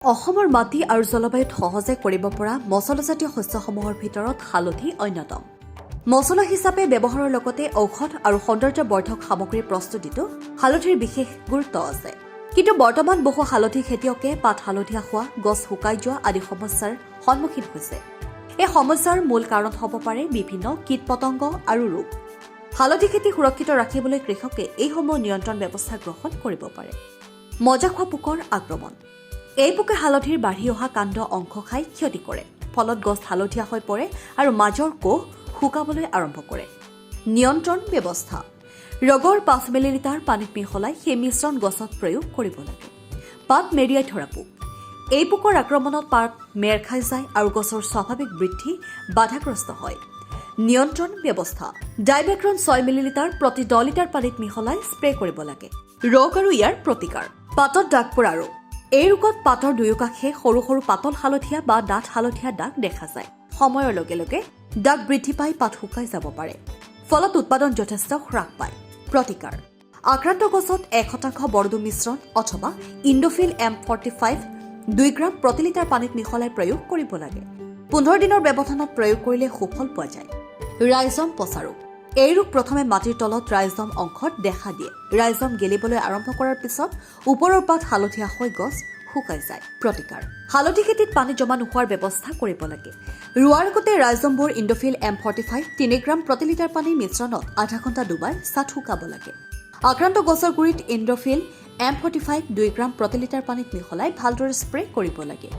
অসমৰ মাটি আৰু জলবায়ুত সহজে কৰিব পৰা মছলাজাতীয় শস্যসমূহৰ ভিতৰত হালধি অন্যতম। মছলা হিচাপে ব্যৱহাৰৰ লগতে ঔষধ আৰু সৌন্দৰ্যবৰ্ধক সামগ্ৰীৰ প্ৰস্তুতিতো হালধিৰ বিশেষ গুৰুত্ব আছে। কিন্তু বৰ্তমান বহু হালধি খেতিয়কে পাত হালধীয়া হোৱা, গছ শুকাই যোৱা আদি সমস্যাৰ সন্মুখীন হৈছে। এই সমস্যাৰ মূল কাৰণ হ'ব পাৰে বিভিন্ন কীট-পতংগ আৰু ৰোগ। হালধি খেতি সুৰক্ষিত ৰাখিবলৈ কৃষকে এইসমূহ নিয়ন্ত্ৰণ ব্যৱস্থা গ্ৰহণ কৰিব পাৰে। মজা খোৱা পোকৰ আক্ৰমণ। এই পোকে হালধিৰ বাঢ়ি অহা কাণ্ড অংশ খাই ক্ষতি কৰে, ফলত গছ হালধীয়া হৈ পৰে আৰু মাজৰ কোষ শুকাবলৈ আৰম্ভ কৰে। নিয়ন্ত্ৰণ ব্যৱস্থা: ৰোগৰ 5 মিলিলিটাৰ পানীত মিহলাই সেই মিশ্ৰণ গছত প্ৰয়োগ কৰিব লাগে। পাত মেৰিয়াই ধৰা পোক: এই পোকৰ আক্ৰমণত পাত মেৰ খাই যায় আৰু গছৰ স্বাভাৱিক বৃদ্ধি বাধাগ্ৰস্ত হয়। নিয়ন্ত্ৰণ ব্যৱস্থা: ডাইবেক্ৰন 6 মিলিলিটাৰ প্ৰতি 10 লিটাৰ পানীত মিহলাই স্প্ৰে কৰিব লাগে। ৰোগ আৰু ইয়াৰ প্ৰতিকাৰ: পাতত দাগ পৰা ৰোগ: এই ৰোগত পাতৰ দুয়োকাষে সৰু সৰু পাতল হালধীয়া বা ডাঠ হালধীয়া দাগ দেখা যায়। সময়ৰ লগে লগে দাগ বৃদ্ধি পাই পাত শুকাই যাব পাৰে, ফলত উৎপাদন যথেষ্ট হ্ৰাস পায়। প্ৰতিকাৰ: আক্ৰান্ত গছত 1% বৰডু মিশ্ৰণ অথবা ইণ্ডোফিল M45 2 গ্ৰাম প্ৰতি লিটাৰ পানীত মিহলাই প্ৰয়োগ কৰিব লাগে। 15 দিনৰ ব্যৱধানত প্ৰয়োগ কৰিলে সুফল পোৱা যায়। ৰাইজম পচা ৰোগ: এই ৰোগ প্ৰথমে মাটিৰ তলত ৰাইজম অংশত দেখা দিয়ে। ৰাইজম গেলিবলৈ আৰম্ভ কৰাৰ পিছত ওপৰৰ পাত হালধীয়া হৈ গছ শুকাই যায়। প্ৰতিকাৰ: হালধি খেতিত পানী জমা নোহোৱাৰ ব্যৱস্থা কৰিব লাগে। ৰোৱাৰ আগতে ৰাইজমবোৰ ইণ্ডোফিল M45 3 গ্ৰাম প্ৰতি লিটাৰ পানীৰ মিশ্ৰণত আধা ঘণ্টা ডুবাই ছাট শুকাব লাগে। আক্ৰান্ত গছৰ গুৰিত ইণ্ডোফিল M45 2 গ্ৰাম প্ৰতি লিটাৰ পানীত মিহলাই ভালদৰে স্প্ৰে কৰিব লাগে।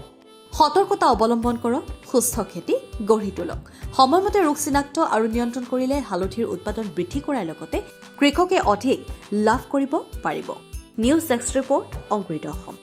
সতৰ্কতা অৱলম্বন কৰক, সুস্থ খেতি গঢ়ি তোলক। সময়মতে ৰোগ চিনাক্ত আৰু নিয়ন্ত্ৰণ কৰিলে হালধিৰ উৎপাদন বৃদ্ধি কৰাৰ লগতে কৃষকে অধিক লাভ কৰিব পাৰিব। নিউজ ডেস্ক ৰিপৰ্ট, অংকুৰিত অসম।